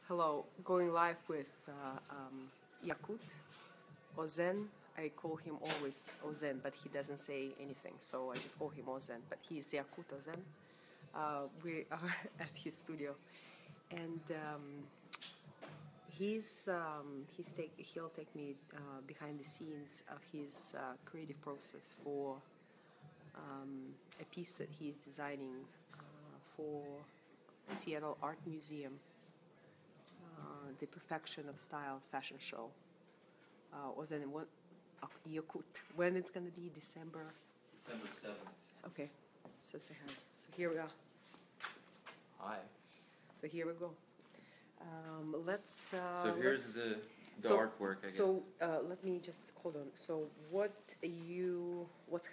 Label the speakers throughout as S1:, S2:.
S1: Hello, going live with Aykut Ozen. I call him always Ozen, but he doesn't say anything, so I just call him Ozen. But he is Aykut Ozen. We are at his studio, and he'll take me behind the scenes of his creative process for a piece that he is designing for Seattle Art Museum. The Perfection of Style fashion show. Ozen, Aykut, when it's going to be? December
S2: 7th.
S1: Okay, so say hi. So here we are.
S2: Hi.
S1: So here we go. Let's.
S2: So here's the artwork. I guess.
S1: So let me just hold on. So what's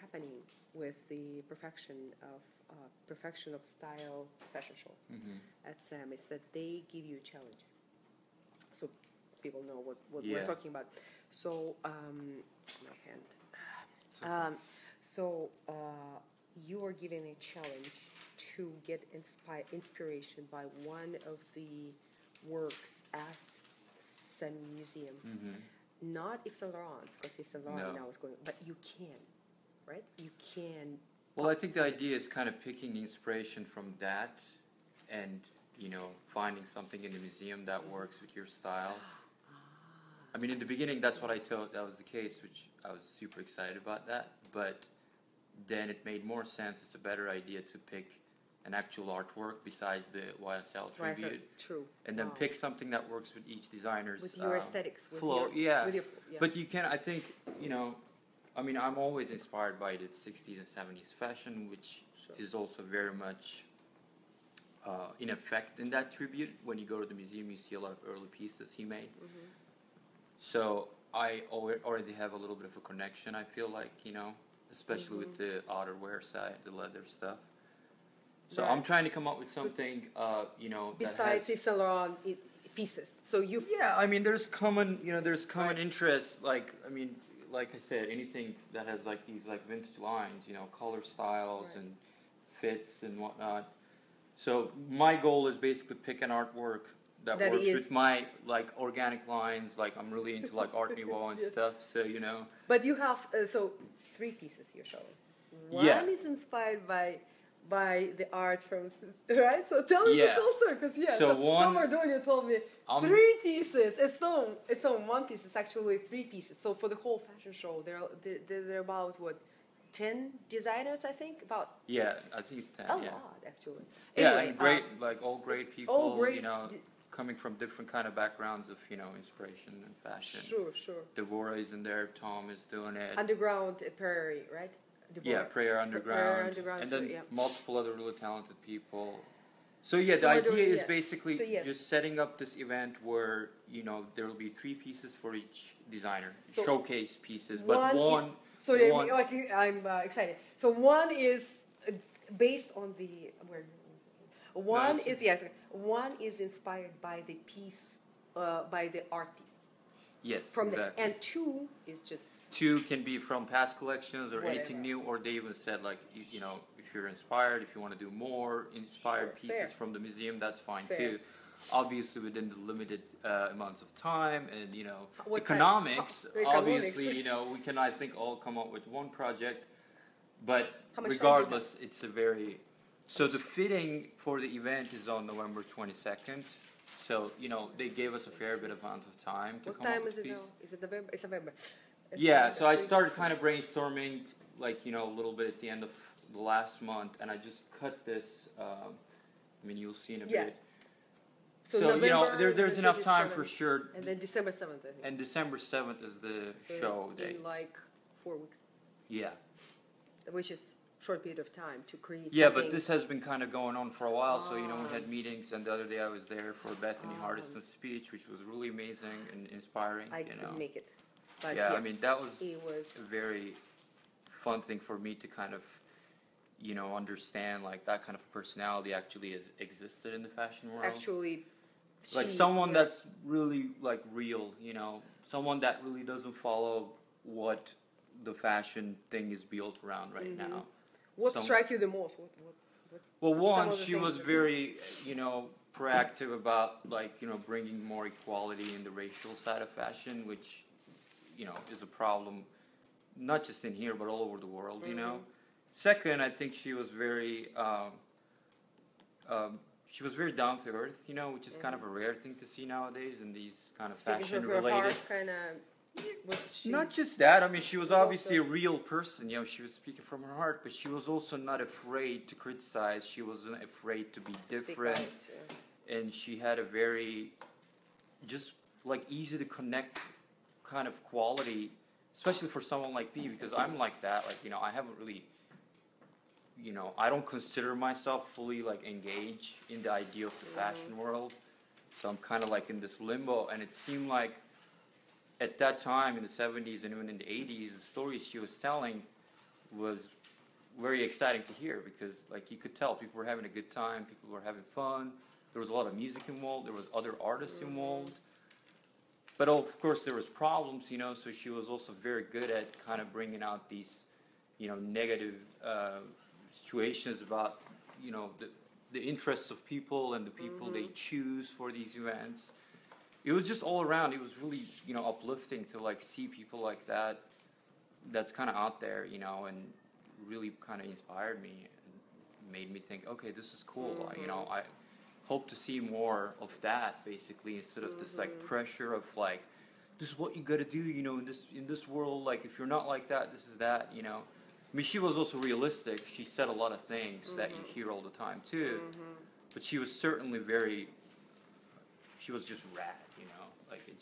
S1: happening with the Perfection of Style fashion show at SAM is that they give you a challenge. So people know what we're talking about. So my hand. You are given a challenge to get inspiration by one of the works at SAM Museum. Not Yves Saint Laurent, because Yves Saint Laurent now is going, but you can, right? You can.
S2: Well, I think the idea is kind of picking inspiration from that and, finding something in the museum that works with your style. I mean, in the beginning, that's what I thought that was the case, which I was super excited about that. But then it made more sense. It's a better idea to pick an actual artwork besides the YSL tribute.
S1: True.
S2: And then pick something that works with each designer's
S1: with your aesthetics, with
S2: flow.
S1: With your flow, yeah.
S2: But you can, I think, I'm always inspired by the 60s and 70s fashion, which is also very much in effect in that tribute. When you go to the museum, you see a lot of early pieces he made. So I already have a little bit of a connection, I feel like, especially with the outerwear side, the leather stuff. So I'm trying to come up with something,
S1: besides Yves Saint Laurent pieces. So you.
S2: Yeah, I mean, there's common interests. Like I said, anything that has like these like vintage lines, color styles and fits and whatnot. So my goal is basically pick an artwork that works with my like organic lines. Like I'm really into like Art Nouveau and stuff. So
S1: But you have 3 pieces you're showing. One is inspired by the art from right. So tell me this whole story, because so Tom Ardonia told me 3 pieces. It's not 1 piece. It's actually 3 pieces. So for the whole fashion show, they're about what? 10 designers, I think. I
S2: think it's 10.
S1: A lot, actually.
S2: Anyway, and great, all great people. Coming from different kind of backgrounds of inspiration and fashion.
S1: Sure.
S2: Deborah is in there. Tom is doing it.
S1: Underground Prairie, right? Deborah.
S2: Prayer Underground. And then multiple other really talented people. So the idea is basically just setting up this event where there will be 3 pieces for each designer, showcase pieces, but one.
S1: I'm excited. So one is based on the One is inspired by the piece, by the art piece.
S2: Yes,
S1: exactly. And 2 is just.
S2: 2 can be from past collections or anything new, or they even said like if you're inspired, if you want to do more inspired pieces from the museum, that's fine too. Obviously within the limited amounts of time and economics. Obviously we can I think all come up with one project, but regardless it's a very. So the fitting for the event is on November 22nd. So they gave us a fair bit amount of time to come up with these.
S1: Is it November? It's November.
S2: So I started kind of brainstorming, like a little bit at the end of the last month, and I just cut this. You'll see in a bit. So November, there's enough time for sure.
S1: And then December 7th, I think.
S2: And December 7th is the show date.
S1: In like 4 weeks.
S2: Yeah.
S1: Which is short period of time to create.
S2: Yeah, but this has been kind of going on for a while. So we had meetings, and the other day I was there for Bethany Hardison's speech, which was really amazing and inspiring.
S1: I couldn't make it. But
S2: that was a very fun thing for me to kind of, understand like that kind of personality actually has existed in the fashion world.
S1: Actually,
S2: like someone that's really like real, someone that really doesn't follow what the fashion thing is built around right now.
S1: What strikes you the most?
S2: Well,
S1: some
S2: one,
S1: of the
S2: she
S1: things
S2: was
S1: that-
S2: very, proactive about like, bringing more equality in the racial side of fashion, which, is a problem, not just in here, but all over the world, Second, I think she was very down to earth, which is kind of a rare thing to see nowadays in these kind of
S1: Speaking
S2: fashion
S1: from her
S2: related.
S1: heart, kind of.
S2: Not just that. I mean, she was
S1: was
S2: obviously
S1: also-
S2: a real person. She was speaking from her heart, but she was also not afraid to criticize. She wasn't afraid to be different, and she had a very, just like easy to connect kind of quality, especially for someone like me, because I'm like that. Like, I haven't really, I don't consider myself fully like engaged in the idea of the fashion world, so I'm kind of like in this limbo. And it seemed like at that time in the 70s and even in the 80s, the stories she was telling was very exciting to hear, because like you could tell people were having a good time, people were having fun, there was a lot of music involved, there was other artists involved, but of course there was problems, so she was also very good at kind of bringing out these, negative situations about, the interests of people and the people they choose for these events. It was just all around. It was really, uplifting to like see people like that. That's kind of out there, and really kind of inspired me and made me think, okay, this is cool. I hope to see more of that, basically, instead of this like pressure of like, this is what you got to do, in this world. Like, if you're not like that, this is that. I mean, she was also realistic. She said a lot of things that you hear all the time too, but she was certainly she was just rad, like, and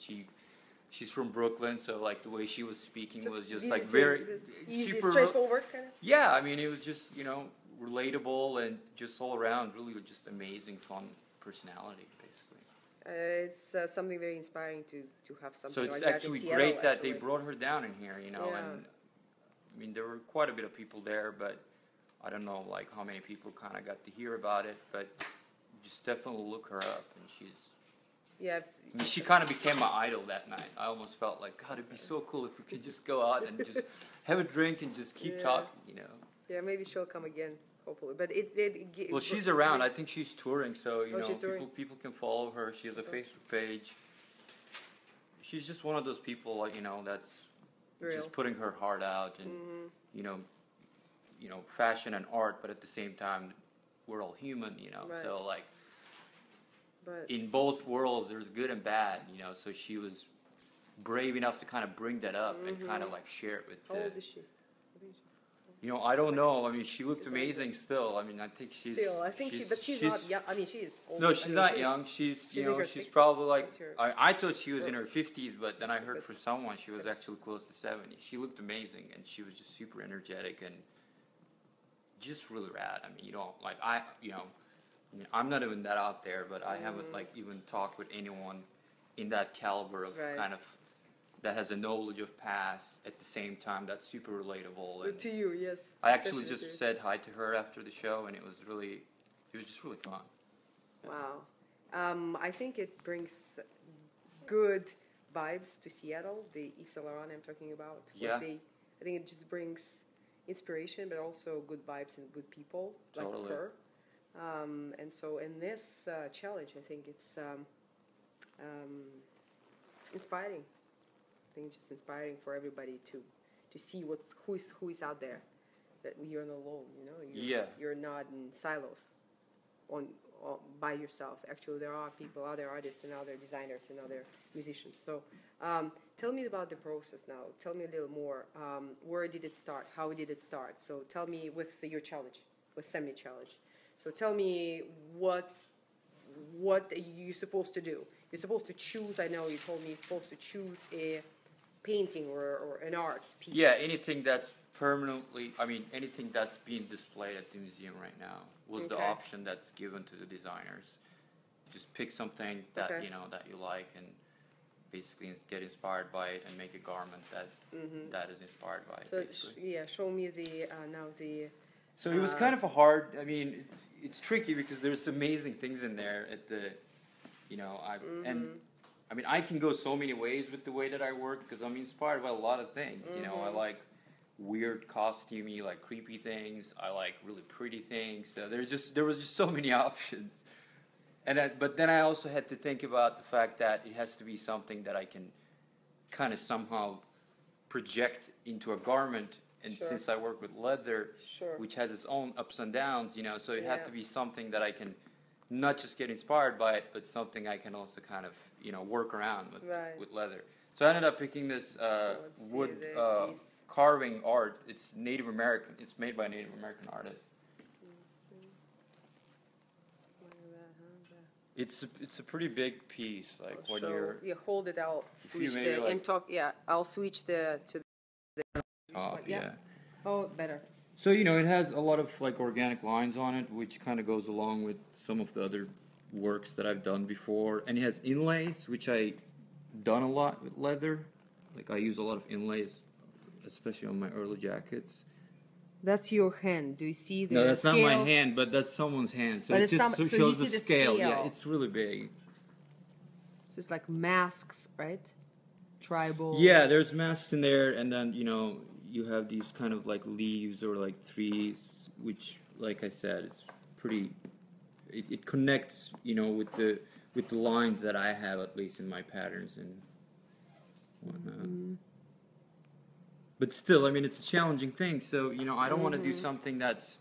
S2: she's from Brooklyn, so like the way she was speaking was just like very
S1: easy,
S2: super
S1: straightforward kind of.
S2: Yeah, I mean, it was just, relatable and just all around really just amazing, fun personality, basically.
S1: It's something very inspiring to have something
S2: So it's
S1: like that in
S2: actually
S1: Seattle,
S2: great that
S1: actually.
S2: they brought her down in here, and I mean, there were quite a bit of people there, but I don't know like how many people kind of got to hear about it, but just definitely look her up, and
S1: Yeah.
S2: I mean, she kind of became my idol that night. I almost felt like, God, it'd be so cool if we could just go out and just have a drink and just keep talking,
S1: Yeah, maybe she'll come again, hopefully. But
S2: Well, she's around. I think she's touring, so
S1: she's touring.
S2: people can follow her. She has a Facebook page. She's just one of those people, like, that's
S1: Real.
S2: just putting her heart out, and fashion and art, but at the same time, we're all human,
S1: Right.
S2: So like.
S1: But
S2: In both worlds, there's good and bad, so she was brave enough to kind of bring that up and kind of like share it with
S1: how old is she?
S2: I don't know. I mean, she looked amazing still. I mean, I think she's...
S1: Still, I think she's not young. I mean, she is old.
S2: No, she's not young. She's
S1: in her
S2: she's
S1: 60s.
S2: probably like...
S1: She's her-
S2: I thought she was in her 50s, but then I heard from someone she was actually close to 70. She looked amazing, and she was just super energetic and just really rad. I mean, I'm not even that out there, but I haven't like even talked with anyone in that caliber of
S1: Right.
S2: kind of that has a knowledge of past at the same time that's super relatable. And
S1: To you, yes.
S2: I actually
S1: Especially
S2: just
S1: to you.
S2: said hi to her after the show, and it was just really fun.
S1: Wow. I think it brings good vibes to Seattle, the Yves Saint Laurent I'm talking about.
S2: Yeah.
S1: I think it just brings inspiration, but also good vibes and good people like
S2: Totally.
S1: her. And so in this challenge, I think it's inspiring. I think it's just inspiring for everybody to see who is out there. That you're not alone. You're not in silos, on by yourself. Actually, there are people, other artists, and other designers, and other musicians. So, tell me about the process now. Tell me a little more. Where did it start? How did it start? So, tell me with your challenge, with Semi Challenge. So, tell me what you're supposed to do. You're supposed to choose. I know you told me you're supposed to choose a painting or an art piece.
S2: Yeah, anything that's anything that's being displayed at the museum right now was the
S1: Okay.
S2: option that's given to the designers. Just pick something that
S1: Okay.
S2: that you like, and basically get inspired by it and make a garment that is inspired by it.
S1: So
S2: basically.
S1: show me the now the.
S2: So it was kind of a hard. I mean, it's tricky because there's amazing things in there at the, and I mean I can go so many ways with the way that I work because I'm inspired by a lot of things. I like weird costumey, like creepy things. I like really pretty things. So there was just so many options. But then I also had to think about the fact that it has to be something that I can kind of somehow project into a garment. And
S1: Sure.
S2: since I work with leather,
S1: Sure.
S2: which has its own ups and downs, so it had to be something that I can not just get inspired by it, but something I can also kind of, work around with leather. So I ended up picking this
S1: let's see
S2: wood
S1: the piece.
S2: carving art. It's Native American. It's made by Native American artists. It's a pretty big piece. Like when
S1: you hold it out, switch
S2: maybe
S1: and talk. Yeah, I'll switch to the.
S2: yeah.
S1: Oh, better.
S2: So it has a lot of like organic lines on it, which kind of goes along with some of the other works that I've done before, and it has inlays, which I done a lot with leather. Like I use a lot of inlays, especially on my early jackets.
S1: That's your hand. Do you see the
S2: No, that's
S1: scale?
S2: not my hand, but that's someone's hand. So
S1: But
S2: it
S1: it's
S2: just
S1: so you
S2: shows
S1: see
S2: the
S1: the
S2: scale.
S1: scale.
S2: Yeah, it's really big.
S1: So it's like masks, right? Tribal.
S2: Yeah, there's masks in there, and then you have these kind of like leaves or like trees, which, like I said, it's pretty. It connects, with the lines that I have, at least in my patterns and whatnot. Mm-hmm. But still, I mean, it's a challenging thing. So I don't want to do something that's,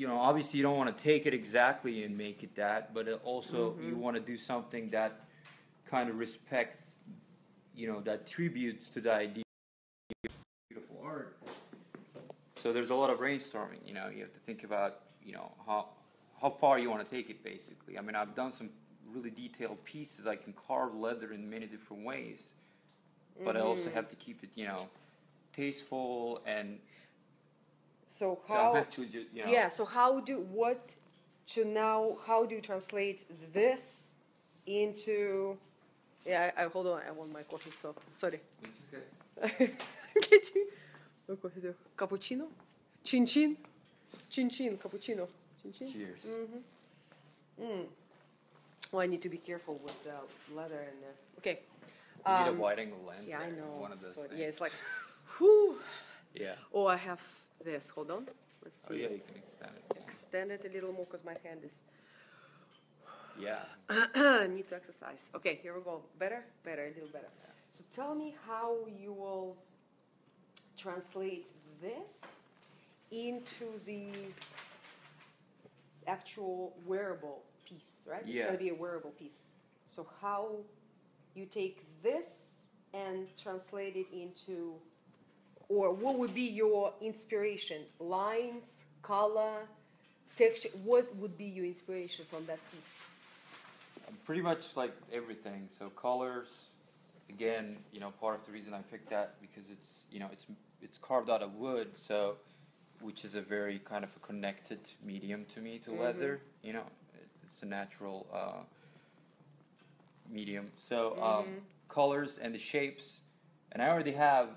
S2: obviously you don't want to take it exactly and make it that, but also you want to do something that kind of respects, that tributes to the idea of beautiful art. So there's a lot of brainstorming. You have to think about, how far you want to take it, basically. I mean, I've done some really detailed pieces. I can carve leather in many different ways, but I also have to keep it, tasteful and.
S1: So
S2: I'm
S1: how?
S2: actually just,
S1: Yeah. So how do you translate this into? Yeah. I hold on. I want my coffee. So sorry.
S2: It's okay.
S1: Getting cappuccino, chin chin, cappuccino, chin chin.
S2: Cheers.
S1: Well, I need to be careful with the leather and okay.
S2: You need a wide angle lens.
S1: Yeah,
S2: there,
S1: I know.
S2: One of those things.
S1: Yeah, it's like, whew.
S2: Yeah.
S1: Oh, I have this. Hold on. Let's see.
S2: Oh yeah, you can extend it. Yeah.
S1: Extend it a little more because my hand is.
S2: Yeah.
S1: Need to exercise. Okay, here we go. Better, a little better.
S2: Yeah.
S1: So tell me how you will translate this into the actual wearable piece, right?
S2: Yeah.
S1: It's going to be a wearable piece. So how you take this and translate it into, or what would be your inspiration? Lines, color, texture? What would be your inspiration from that piece?
S2: Pretty much like everything. So colors, again, part of the reason I picked that because it's carved out of wood, so which is a very kind of a connected medium to me, to leather. It's a natural medium. So colors and the shapes, and I already have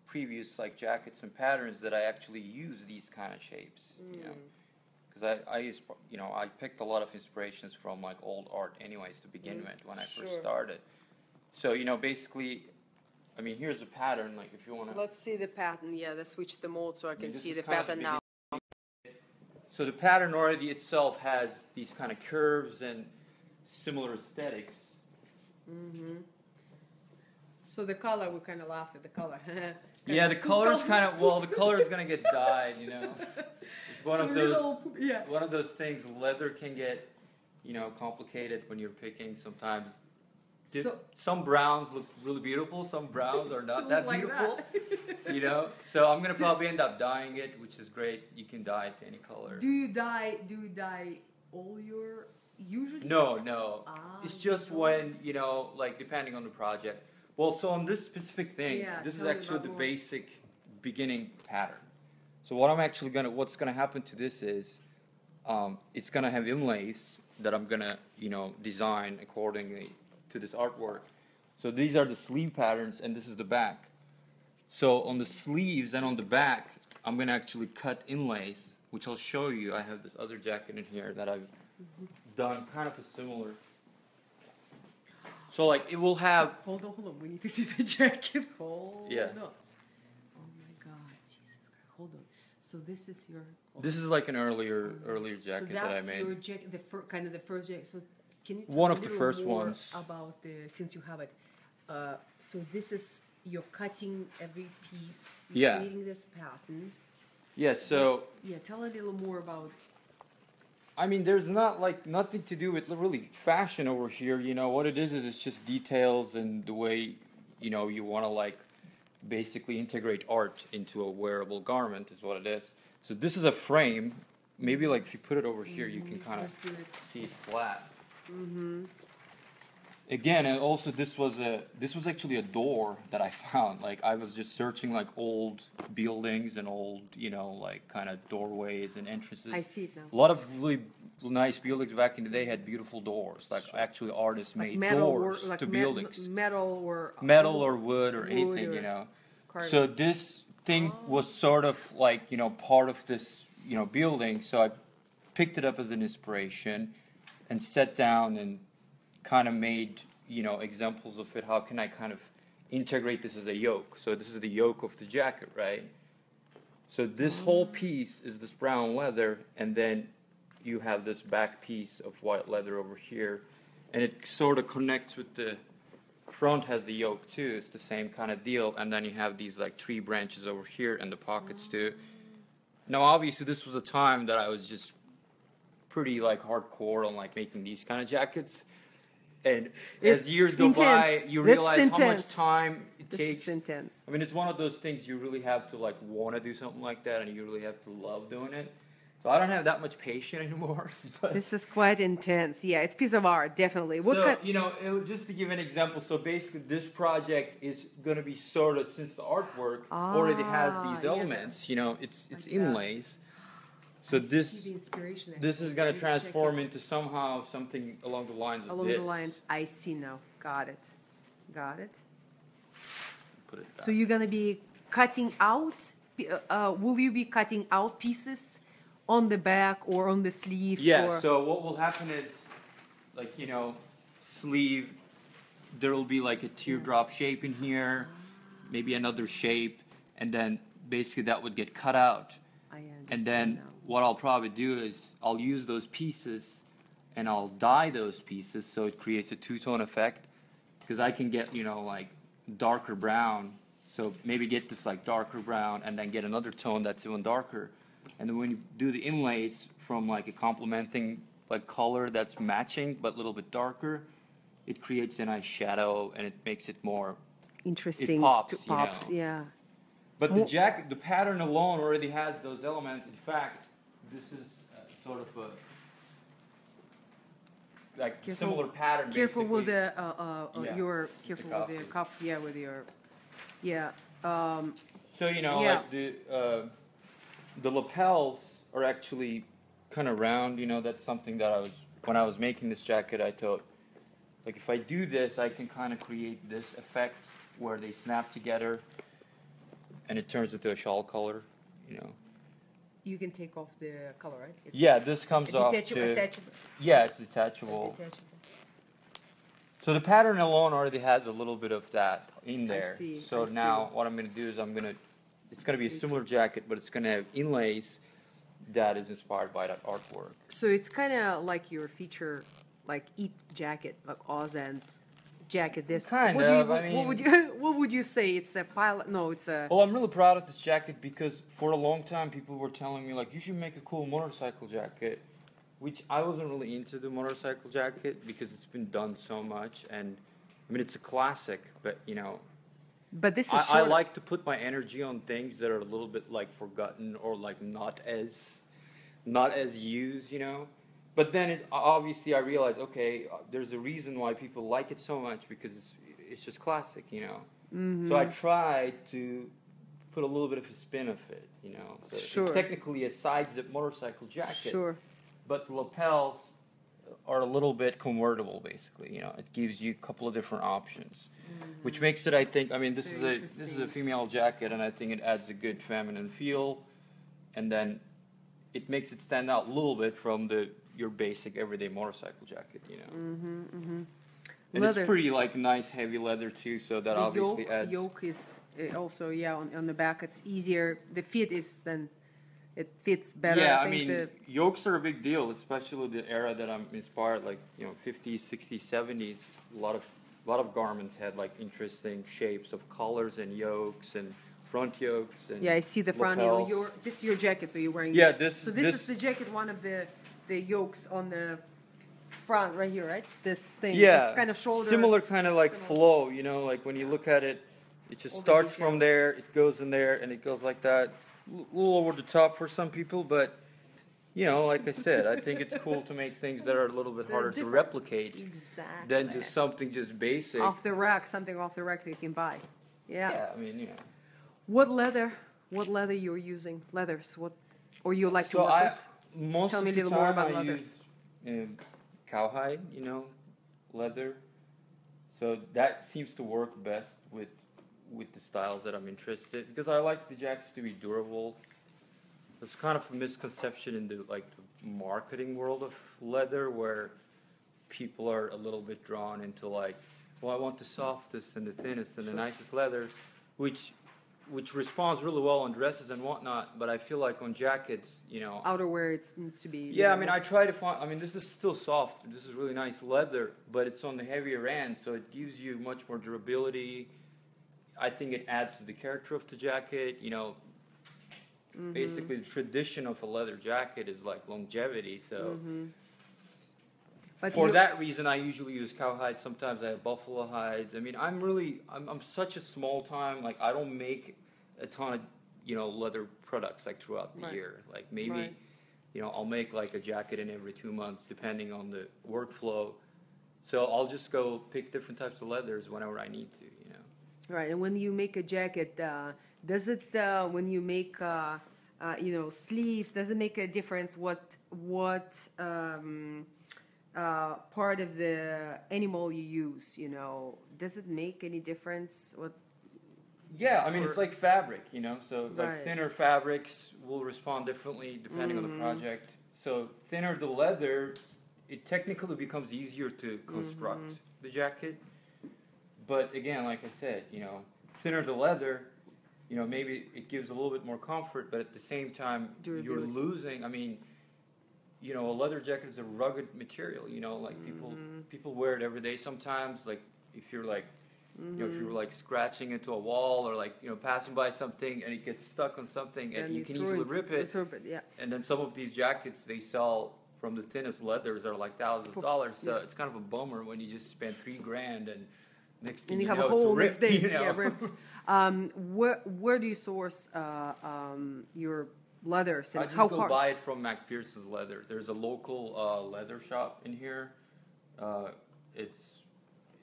S2: previous like jackets and patterns that I actually use these kind of shapes. Because I picked a lot of inspirations from like old art anyways to begin with when I first started. So basically, I mean, here's the pattern. Like if you want to.
S1: Let's see the pattern. Yeah, let's switch the mode so I can see the pattern now.
S2: So the pattern already itself has these kind of curves and similar aesthetics.
S1: So the color, we kind of laughed at the color.
S2: Yeah, the color's kind of, the color is going to get dyed, It's one of those things. Leather can get, complicated when you're picking sometimes. Some browns look really beautiful, some browns are not that beautiful, So I'm going to probably end up dyeing it, which is great. You can dye it to any color.
S1: Do you dye all your, usually?
S2: No. It's just when, like depending on the project. Well, so on this specific thing, this is actually the basic beginning pattern. So what's gonna happen to this is, it's gonna have inlays that I'm gonna, design accordingly to this artwork. So these are the sleeve patterns, and this is the back. So on the sleeves and on the back, I'm gonna actually cut inlays, which I'll show you. I have this other jacket in here that I've done kind of a similar. So like it will have.
S1: Hold on. We need to see the jacket. Hold on. hold on. So this is your.
S2: This is like an earlier jacket that I made.
S1: So that's your jacket, kind of the first jacket. So can you tell
S2: One
S1: me
S2: of
S1: a
S2: the
S1: little
S2: first
S1: more
S2: ones.
S1: about since you have it? So this is you're cutting every piece. You're creating this pattern.
S2: Yeah. So.
S1: Yeah. Tell a little more about.
S2: I mean, there's nothing to do with really fashion over here. You know what it is it's just details and the way, you want to basically integrate art into a wearable garment is what it is. So this is a frame. Maybe if you put it over here, you can kind of see it flat. Mm-hmm. Again, and also this was actually a door that I found. I was just searching old buildings and old, kind of doorways and entrances.
S1: I see it now.
S2: A lot of really nice buildings back in the day had beautiful doors. Actually artists made doors to buildings.
S1: Metal or
S2: wood or anything, So this thing was sort of part of this, building. So I picked it up as an inspiration and sat down and kind of made, examples of it. How can I kind of integrate this as a yoke? So this is the yoke of the jacket, right? So this whole piece is this brown leather, and then you have this back piece of white leather over here, and it sort of connects with the front has the yoke too. It's the same kind of deal, and then you have these tree branches over here and the pockets too. Now, obviously, this was a time that I was just pretty hardcore on making these kind of jackets. And as years go by, you realize how much time it takes.
S1: This is intense.
S2: I mean, it's one of those things you really have to want to do something like that, and you really have to love doing it. So I don't have that much patience anymore. But
S1: this is quite intense. Yeah, it's a piece of art, definitely.
S2: Just to give an example, so basically this project is going to be sort of, since the artwork already has these elements, it's inlays. So this is going to transform into somehow something along the lines of this.
S1: Along the lines, I see now. Got it.
S2: Put it back.
S1: So you're going to be cutting out, will you be cutting out pieces on the back or on the sleeves?
S2: Yeah, so what will happen is, sleeve, there will be a teardrop shape in here, maybe another shape, and then basically that would get cut out. And then what I'll probably do is I'll use those pieces and I'll dye those pieces so it creates a two-tone effect, because I can get, darker brown. So maybe get this darker brown and then get another tone that's even darker. And then when you do the inlays from a complementing color that's matching but a little bit darker, it creates a nice shadow and it makes it more
S1: interesting.
S2: It pops,
S1: Yeah.
S2: But the jacket, the pattern alone already has those elements. In fact, this is sort of a similar pattern.
S1: Careful
S2: basically.
S1: with the cup. Yeah, with your. Yeah.
S2: So the lapels are actually kind of round. That's something that when I was making this jacket, I thought, if I do this, I can kind of create this effect where they snap together. And it turns into a shawl color,
S1: You can take off the color, right?
S2: This comes off
S1: detachable.
S2: Yeah, it's detachable. So the pattern alone already has a little bit of that in there. So now what I'm going to do is it's going to be a similar jacket, but it's going to have inlays that is inspired by that artwork.
S1: So it's kind of like your feature, EAT jacket, Ozen's jacket. This what would you say? It's a pilot? No, it's a.
S2: Well, I'm really proud of this jacket because for a long time people were telling me you should make a cool motorcycle jacket, which I wasn't really into the motorcycle jacket because it's been done so much, and I mean it's a classic, but
S1: But this is
S2: I like to put my energy on things that are a little bit forgotten or not as used, But then obviously I realized, okay, there's a reason why people like it so much because it's just classic, Mm-hmm. So I tried to put a little bit of a spin of it, So it's technically a side-zip motorcycle jacket.
S1: Sure.
S2: But the lapels are a little bit convertible, basically. It gives you a couple of different options, which makes it, I think. I mean, this is a female jacket, and I think it adds a good feminine feel, and then it makes it stand out a little bit from your basic everyday motorcycle jacket. And
S1: Leather.
S2: it's pretty like nice heavy leather too, so that obviously adds.
S1: Yoke is also, yeah, on the back it's easier. The fit is then, it fits better.
S2: Yeah, I
S1: think
S2: mean, yokes are a big deal, especially the era that I'm inspired, like, 50s, 60s, 70s. A lot of garments had like interesting shapes of collars and yokes and front yokes and
S1: yeah, I see the front.
S2: lapels.
S1: This is your jacket, so you're wearing.
S2: Yeah, this.
S1: So this is the jacket. One of the yokes on the front right here, right? This thing.
S2: Yeah,
S1: This kind of shoulder.
S2: similar kind of like
S1: similar.
S2: flow. Like when you look at it, it just
S1: All the
S2: starts from
S1: details.
S2: there, it goes in there, and it goes like that. A little over the top for some people, but like I said, I think it's cool to make things that are a little bit
S1: They're
S2: harder to
S1: different.
S2: replicate
S1: Exactly.
S2: than just something just basic.
S1: Off the rack, something off the rack that you can buy. Yeah.
S2: Yeah, I mean,
S1: What leather you're using? Leathers. What, or you like to
S2: So
S1: work with?
S2: most
S1: Tell
S2: of
S1: me a
S2: the
S1: little more
S2: time
S1: about
S2: I
S1: leathers.
S2: use cowhide, leather. So that seems to work best with the styles that I'm interested, because I like the jackets to be durable. There's kind of a misconception in the marketing world of leather where people are a little bit drawn into I want the softest and the thinnest and the nicest leather, which responds really well on dresses and whatnot. But I feel like on jackets,
S1: Outerwear, it needs to be.
S2: yeah, I mean, I try to find. I mean, this is still soft. This is really nice leather, but it's on the heavier end, so it gives you much more durability. I think it adds to the character of the jacket. Basically, the tradition of a leather jacket is like longevity. So,
S1: But
S2: for that reason, I usually use cowhide. Sometimes I have buffalo hides. I mean, I'm such a small time. Like, I don't make a ton of leather products throughout the
S1: Right.
S2: year. Like maybe.
S1: Right.
S2: I'll make a jacket in every 2 months, depending on the workflow. So I'll just go pick different types of leathers whenever I need to.
S1: Right, and when you make a jacket, does it when you make sleeves? Does it make a difference what part of the animal you use? Does it make any difference? What?
S2: Yeah, I mean, it's like fabric, so
S1: Right.
S2: thinner fabrics will respond differently depending on the project. So thinner the leather, it technically becomes easier to construct the jacket. But again, like I said, thinner the leather, maybe it gives a little bit more comfort, but at the same time, you're
S1: Durability.
S2: losing. I mean, a leather jacket is a rugged material, people wear it every day sometimes. Like if you're if you were scratching into a wall or passing by something and it gets stuck on something and you can easily rip it.
S1: It's ruined, yeah.
S2: And then some of these jackets they sell from the thinnest leathers are thousands of dollars. So it's kind of a bummer when you just spend $3,000 and next thing
S1: And you have
S2: know,
S1: a whole
S2: it's
S1: next
S2: ripped,
S1: day. Yeah, ripped. Where do you source your leathers? And
S2: I just
S1: how
S2: go
S1: hard?
S2: buy it from McPherson's Leather. There's a local leather shop in here.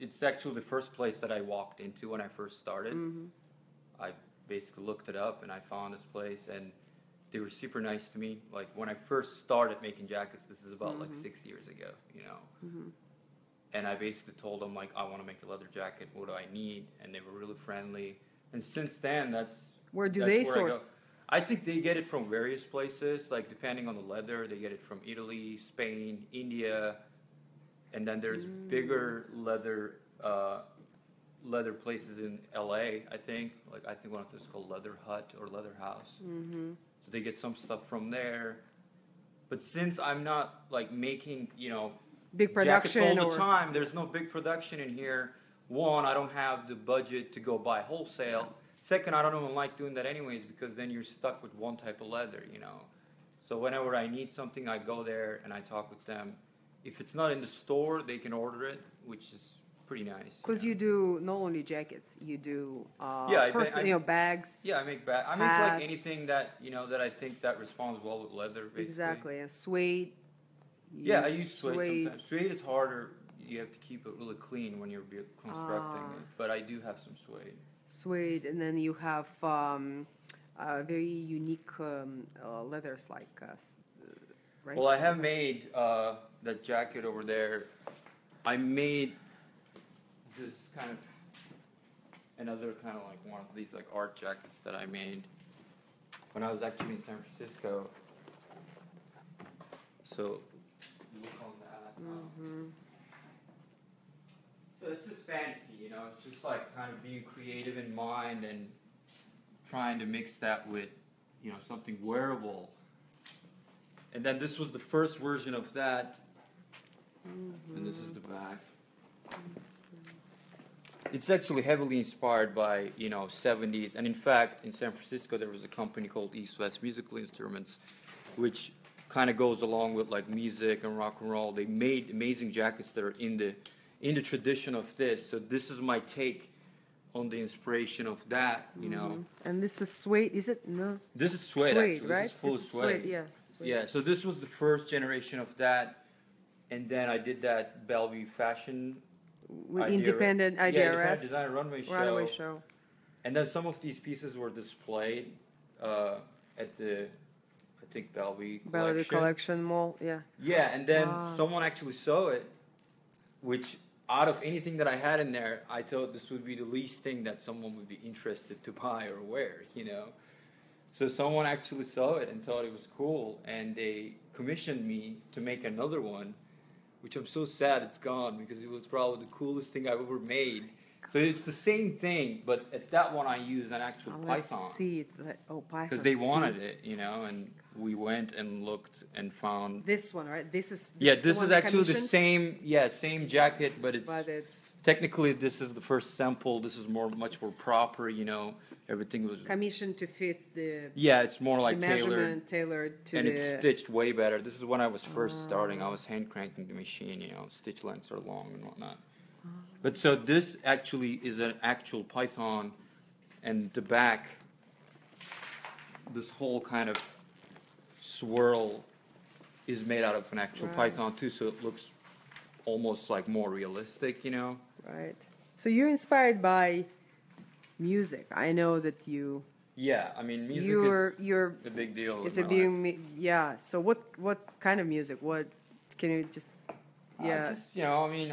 S2: It's actually the first place that I walked into when I first started. I basically looked it up and I found this place, and they were super nice to me. Like when I first started making jackets, this is about 6 years ago, And I basically told them I want to make a leather jacket. What do I need? And they were really friendly. And since then,
S1: Where do
S2: that's
S1: they
S2: where
S1: source?
S2: I go. I think they get it from various places. Depending on the leather, they get it from Italy, Spain, India, and then there's bigger leather places in LA. I think one of those is called Leather Hut or Leather House. So they get some stuff from there. But since I'm not making
S1: Big
S2: jackets
S1: production
S2: all the
S1: or
S2: time, there's no big production in here. One, I don't have the budget to go buy wholesale. Second, I don't even like doing that anyways, because then you're stuck with one type of leather, So whenever I need something, I go there and I talk with them. If it's not in the store, they can order it, which is pretty nice.
S1: because you do not only jackets, you do bags.
S2: Yeah, I make
S1: hats.
S2: anything that that I think that responds well with leather. Basically.
S1: Exactly, and suede.
S2: Yeah, I use suede sometimes. Suede is harder. You have to keep it really clean when you're constructing it. But I do have some suede.
S1: Suede, and then you have very unique leathers right?
S2: Well, I have made that jacket over there. I made this kind of another kind of one of these art jackets that I made when I was actually in San Francisco. So look on that. So fantasy, you know. It's just like kind of being creative in mind and trying to mix that with, you know, something wearable. And then this was the first version of that. And this is the back. It's actually heavily inspired by, you know, 70s. And in fact, in San Francisco, there was a company called East West Musical Instruments, which kind of goes along with like music and rock and roll. They made amazing jackets that are in the tradition of this. So this is my take on the inspiration of that, you know.
S1: And this is suede, is it? No.
S2: This is suede,
S1: Suede,
S2: actually.
S1: right?
S2: This is full
S1: This is
S2: suede.
S1: yeah. Suede.
S2: Yeah, so this was the first generation of that. And then I did that Bellevue fashion
S1: With
S2: idea,
S1: independent
S2: yeah, independent
S1: IDRS.
S2: design runway show. And then some of these pieces were displayed at the, I think, Bellevue
S1: Collection Mall, yeah.
S2: Yeah, and then someone actually saw it, which out of anything that I had in there, I thought this would be the least thing that someone would be interested to buy or wear, you know. So someone actually saw it and thought it was cool, and they commissioned me to make another one, which I'm so sad it's gone because it was probably the coolest thing I've ever made. So it's the same thing, but at that one I used an actual python.
S1: Let's see it. Python.
S2: Because they wanted it, you know, and we went and looked and found.
S1: This one, right? This is
S2: actually the same jacket, but it's technically this is the first sample. This is much more proper, you know. Everything was
S1: commissioned to fit the.
S2: Yeah, it's more like
S1: tailored to
S2: and it's stitched way better. This is when I was first starting. I was hand cranking the machine, you know. Stitch lengths are long and whatnot. But so this actually is an actual python, and the back, this whole kind of swirl is made out of an actual python too, so it looks almost like more realistic, you know.
S1: Right. So you're inspired by music. I know that you.
S2: Yeah, I mean, music
S1: you're
S2: a big deal.
S1: It's a big yeah. So what kind of music? What can you just? Yeah.
S2: Just, you know, I mean,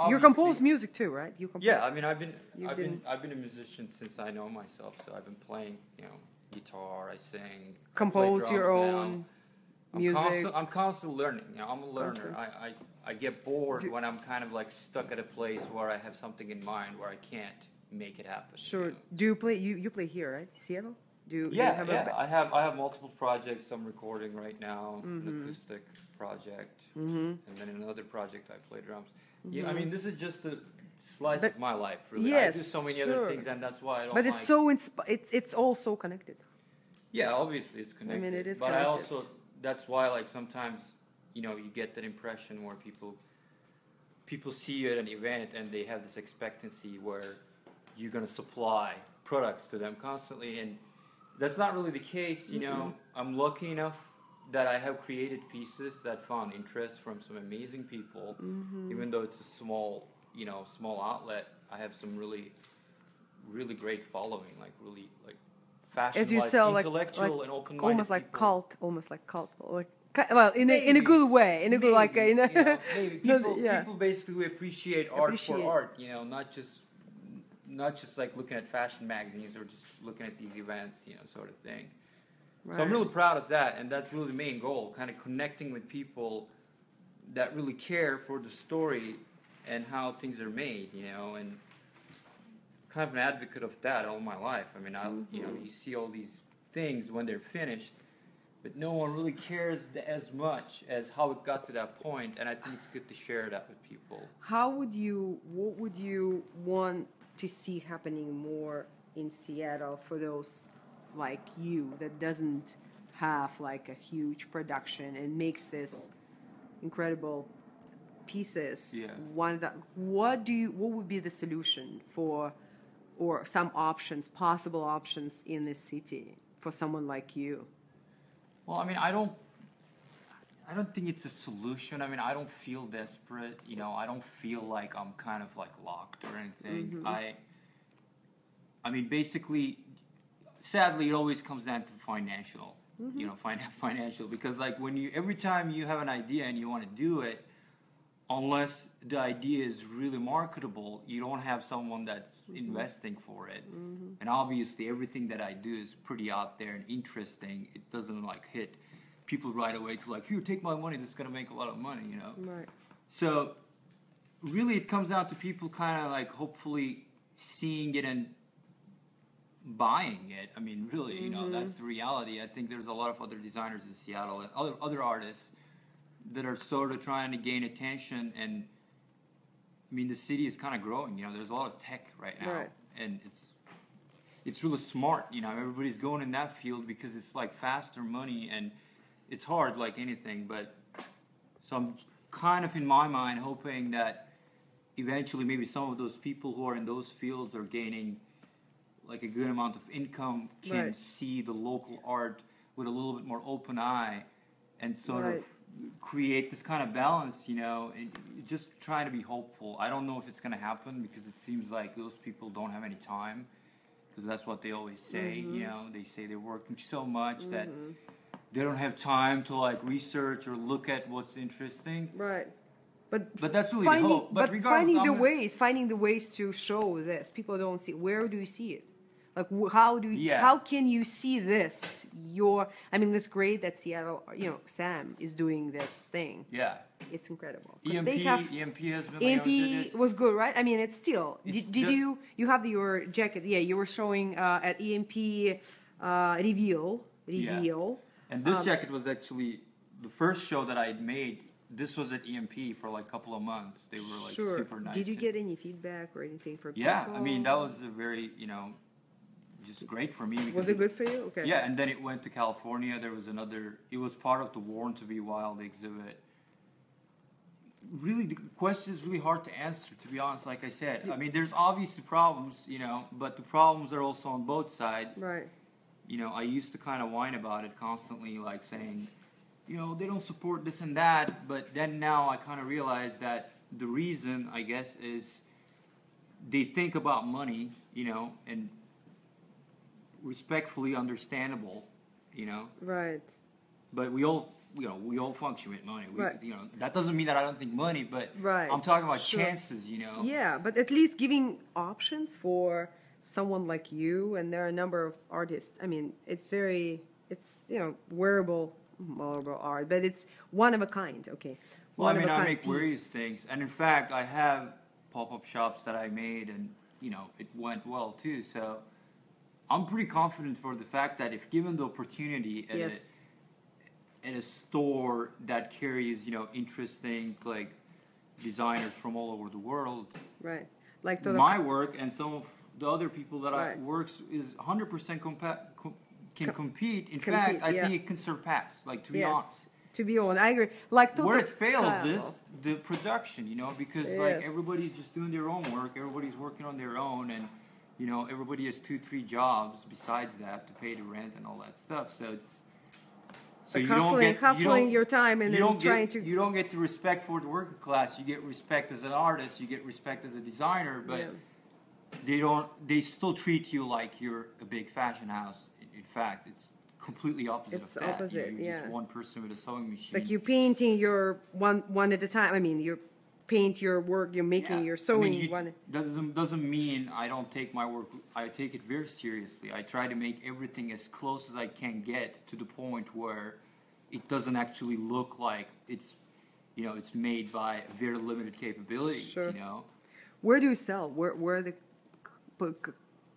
S1: you compose music too, right? You compose.
S2: Yeah, I mean, I've been a musician since I know myself. So I've been playing, you know, guitar. I sing.
S1: Compose your own music.
S2: I'm constantly learning. You know, I'm a learner. I get bored when I'm kind of like stuck at a place where I have something in mind where I can't make it happen.
S1: Sure.
S2: You know?
S1: Do you play? You play here, right? Seattle.
S2: I have multiple projects I'm recording right now. An acoustic project, and then another project I play drums. Yeah, I mean, this is just a slice of my life, really.
S1: Yes,
S2: I do so many other things, and that's why I don't.
S1: But it's so it's all so connected.
S2: Yeah, obviously it's connected.
S1: I mean, it is
S2: but
S1: connected.
S2: I also that's why like sometimes you know you get that impression where people see you at an event and they have this expectancy where you're gonna supply products to them constantly, and that's not really the case. You know, I'm lucky enough that I have created pieces that found interest from some amazing people. Even though it's a small outlet, I have some really, really great following, like really like fashion-wise, intellectual, and open-minded
S1: almost like
S2: people.
S1: cult, well, in a good way, in a good like
S2: you know, maybe people basically who appreciate art for art, you know, not just like looking at fashion magazines or just looking at these events, you know, sort of thing. Right. So I'm really proud of that, and that's really the main goal, kind of connecting with people that really care for the story and how things are made, you know, and kind of an advocate of that all my life. I mean, you know, you see all these things when they're finished, but no one really cares as much as how it got to that point, and I think it's good to share that with people.
S1: What would you want to see happening more in Seattle for those like you that doesn't have like a huge production and makes this incredible pieces?
S2: Yeah.
S1: What would be the solution for, or some possible options in this city for someone like you?
S2: Well, I mean, I don't think it's a solution. I mean, I don't feel desperate. You know, I don't feel like I'm kind of like locked or anything. I mean, basically, sadly, it always comes down to financial. You know, financial, because like every time you have an idea and you want to do it, unless the idea is really marketable, you don't have someone that's investing for it. And obviously, everything that I do is pretty out there and interesting. It doesn't like hit people right away to like, here, take my money. This is gonna make a lot of money, you know.
S1: Right.
S2: So really it comes down to people kind of like hopefully seeing it and buying it. I mean, really, you know, that's the reality. I think there's a lot of other designers in Seattle and other artists that are sort of trying to gain attention. And I mean, the city is kind of growing. You know, there's a lot of tech right now, and it's really smart. You know, everybody's going in that field because it's like faster money, and it's hard like anything. But so I'm kind of in my mind hoping that eventually maybe some of those people who are in those fields are gaining like a good amount of income, can see the local art with a little bit more open eye, and sort of create this kind of balance, you know, and just trying to be hopeful. I don't know if it's going to happen because it seems like those people don't have any time, because that's what they always say, you know, they say they're working so much that they don't have time to like research or look at what's interesting.
S1: Right.
S2: But that's really the hope. But
S1: finding the ways to show this, people don't see. Where do you see it? Like, how can you see this? I mean, it's great that Seattle, you know, Sam is doing this thing.
S2: Yeah.
S1: It's incredible.
S2: EMP has been
S1: EMP was good, right? I mean, it's still. Did you have your jacket? Yeah, you were showing at EMP reveal.
S2: Yeah. And this jacket was actually the first show that I had made. This was at EMP for like a couple of months. They were like super nice.
S1: Did you get any feedback or anything from people?
S2: Yeah, I mean, that was a very, you know, just great for me.
S1: Was it good for you? Okay.
S2: Yeah, and then it went to California. There was it was part of the Born to Be Wild exhibit. Really, the question is really hard to answer, to be honest, like I said. I mean, there's obviously problems, you know, but the problems are also on both sides.
S1: Right.
S2: You know, I used to kind of whine about it constantly, like saying, you know, they don't support this and that, but then now I kind of realize that the reason, I guess, is they think about money, you know, and respectfully understandable, you know.
S1: Right.
S2: But we all function with money. You know, that doesn't mean that I don't think money, but I'm talking about chances, you know.
S1: Yeah, but at least giving options for someone like you, and there are a number of artists. I mean, it's you know, wearable art, but it's one of a kind. Okay.
S2: Well, I mean, I make various things, and in fact, I have pop-up shops that I made, and you know, it went well too. So I'm pretty confident for the fact that if given the opportunity at a store that carries, you know, interesting like designers from all over the world,
S1: right? Like
S2: my work and some of the other people that I works is 100% can compete. In fact, I think it can surpass. Like, to be honest.
S1: To be honest, I agree. Like,
S2: where it fails is the production, you know, because like everybody's just doing their own work. Everybody's working on their own, and you know, everybody has 2-3 jobs besides that to pay the rent and all that stuff. So it's
S1: you hustling your time and then trying to.
S2: You don't get the respect for the working class. You get respect as an artist. You get respect as a designer, but they still treat you like you're a big fashion house. In fact, it's completely opposite of that. You're just one person with a sewing machine.
S1: It's like you're painting your one at a time. I mean, you paint your work. You're making your sewing one.
S2: Doesn't mean I don't take my work. I take it very seriously. I try to make everything as close as I can get to the point where it doesn't actually look like it's, you know, it's made by very limited capabilities. Sure. You know.
S1: Where do you sell? Where the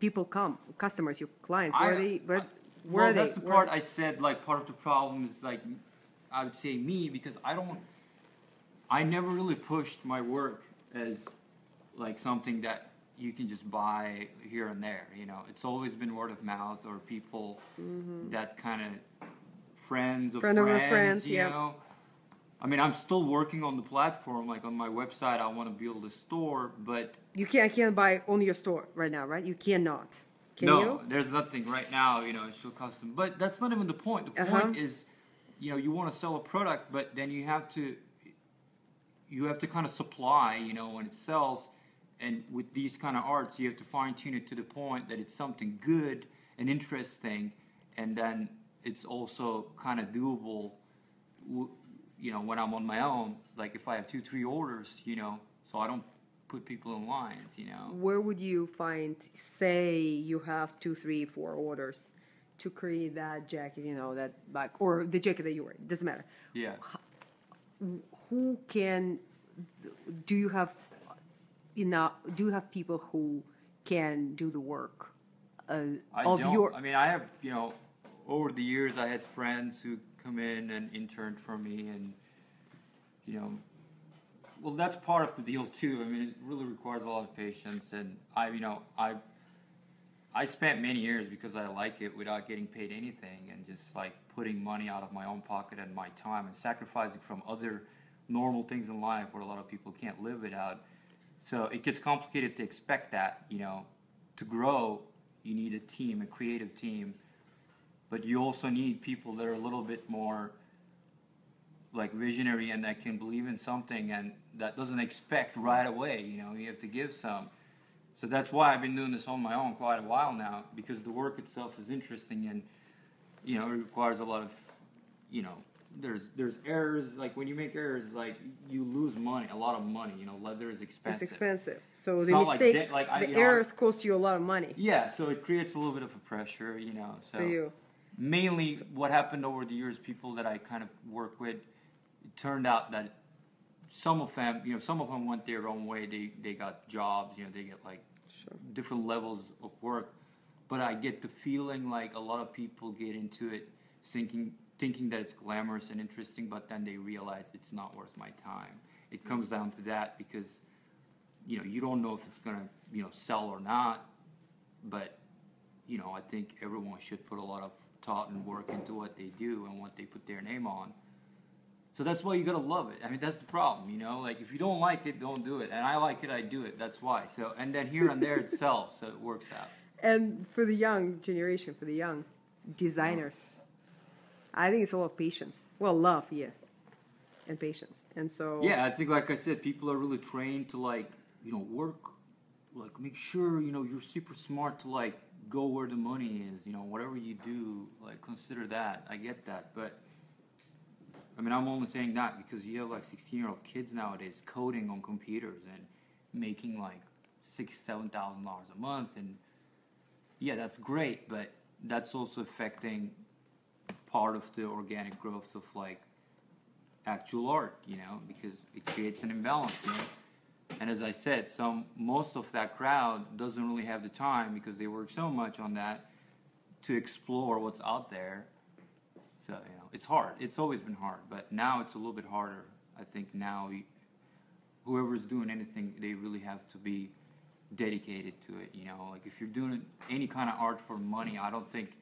S1: people come? Customers, your clients. Where are they?
S2: That's the part I said. Like, part of the problem is, like, I would say me, because I never really pushed my work as like something that you can just buy here and there. You know, it's always been word of mouth or people that kind of friends of friends, you know. I mean, I'm still working on the platform. Like, on my website, I want to build a store, but
S1: you can't buy on your store right now, right? You cannot. Can you?
S2: No, there's nothing right now. You know, it's still custom. But that's not even the point. The point is, you know, you want to sell a product, but then you have to kind of supply, you know, when it sells. And with these kind of arts, you have to fine tune it to the point that it's something good and interesting, and then it's also kind of doable. You know, when I'm on my own, like if I have 2-3 orders, you know, so I don't put people in lines, you know.
S1: Where would you find, say you have 2, 3, 4 orders to create that jacket, you know, that like, or the jacket that you wear, it doesn't matter.
S2: Yeah.
S1: Do you have do you have people who can do the work
S2: I
S1: of
S2: don't.
S1: your?
S2: I mean, I have, over the years, I had friends who come in and interned for me, and well, that's part of the deal too. I mean, it really requires a lot of patience, and I spent many years because I like it without getting paid anything, and just like putting money out of my own pocket and my time, and sacrificing from other normal things in life where a lot of people can't live without. So it gets complicated to expect that, to grow. You need a team, a creative team, but you also need people that are a little bit more like visionary and that can believe in something and that doesn't expect right away. You have to give some. So that's why I've been doing this on my own quite a while now, because the work itself is interesting, and it requires a lot of, there's errors. Like when you make errors, like you lose money, a lot of money. Leather is expensive.
S1: It's expensive. So
S2: it's
S1: the mistakes, the errors cost you a lot of money.
S2: Yeah, so it creates a little bit of a pressure, So
S1: for you.
S2: Mainly, what happened over the years, people that I kind of work with, it turned out that some of them went their own way. They got jobs, they get like different levels of work. But I get the feeling like a lot of people get into it thinking that it's glamorous and interesting, but then they realize it's not worth my time. It comes down to that because, you don't know if it's going to, sell or not. But, I think everyone should put a lot of thought and work into what they do and what they put their name on. So that's why you gotta love it. I mean, that's the problem, Like if you don't like it, don't do it. And I like it, I do it. That's why. So, and then here and there it sells, so it works out.
S1: And for the young generation, for the young designers, I think it's a lot of patience. Well, love, yeah, and patience. And so
S2: yeah, I think, like I said, people are really trained to work, make sure you're super smart to go where the money is. Whatever you do, consider that. I get that, but. I mean, I'm only saying that because you have 16-year-old kids nowadays coding on computers and making $6,000-7,000 a month, and yeah, that's great, but that's also affecting part of the organic growth of actual art, because it creates an imbalance. And as I said, most of that crowd doesn't really have the time because they work so much on that to explore what's out there. So, it's hard. It's always been hard, but now it's a little bit harder. I think now whoever's doing anything, they really have to be dedicated to it, if you're doing any kind of art for money, I don't think,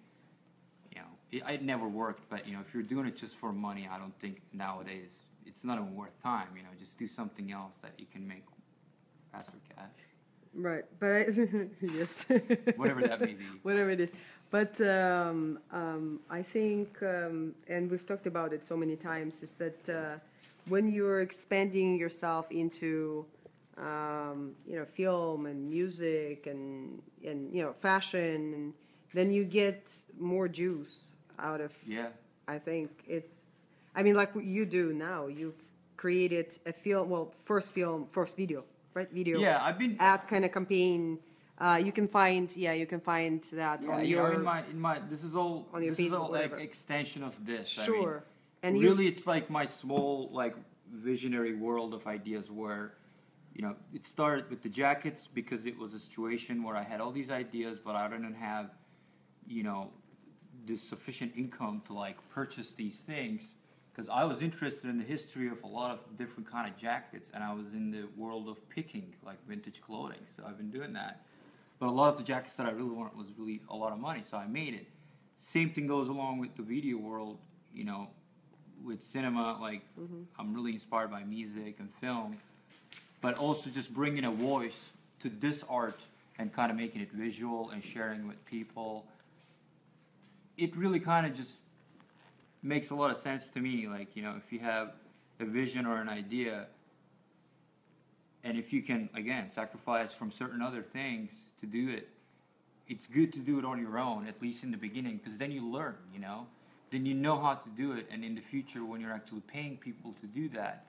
S2: it never worked, but, if you're doing it just for money, I don't think nowadays it's not even worth time, just do something else that you can make faster cash.
S1: Right, but yes.
S2: Whatever that may be.
S1: Whatever it is. But I think, and we've talked about it so many times, is that when you're expanding yourself into, film and music and fashion, and then you get more juice out of. Yeah. I think like what you do now. You've created a first video, right? Video.
S2: Yeah, I've been
S1: ad kind of campaign. You can find that on your
S2: in my this is all
S1: on your
S2: this is all
S1: whatever.
S2: Extension of this.
S1: Sure.
S2: And really it's my small visionary world of ideas where it started with the jackets because it was a situation where I had all these ideas but I didn't have the sufficient income to purchase these things, because I was interested in the history of a lot of the different kind of jackets, and I was in the world of picking vintage clothing, so I've been doing that. But a lot of the jackets that I really wanted was really a lot of money, so I made it. Same thing goes along with the video world, with cinema. I'm really inspired by music and film, but also just bringing a voice to this art and kind of making it visual and sharing with people. It really kind of just makes a lot of sense to me. If you have a vision or an idea, and if you can, again, sacrifice from certain other things to do it, it's good to do it on your own, at least in the beginning, because then you learn, Then you know how to do it, and in the future, when you're actually paying people to do that,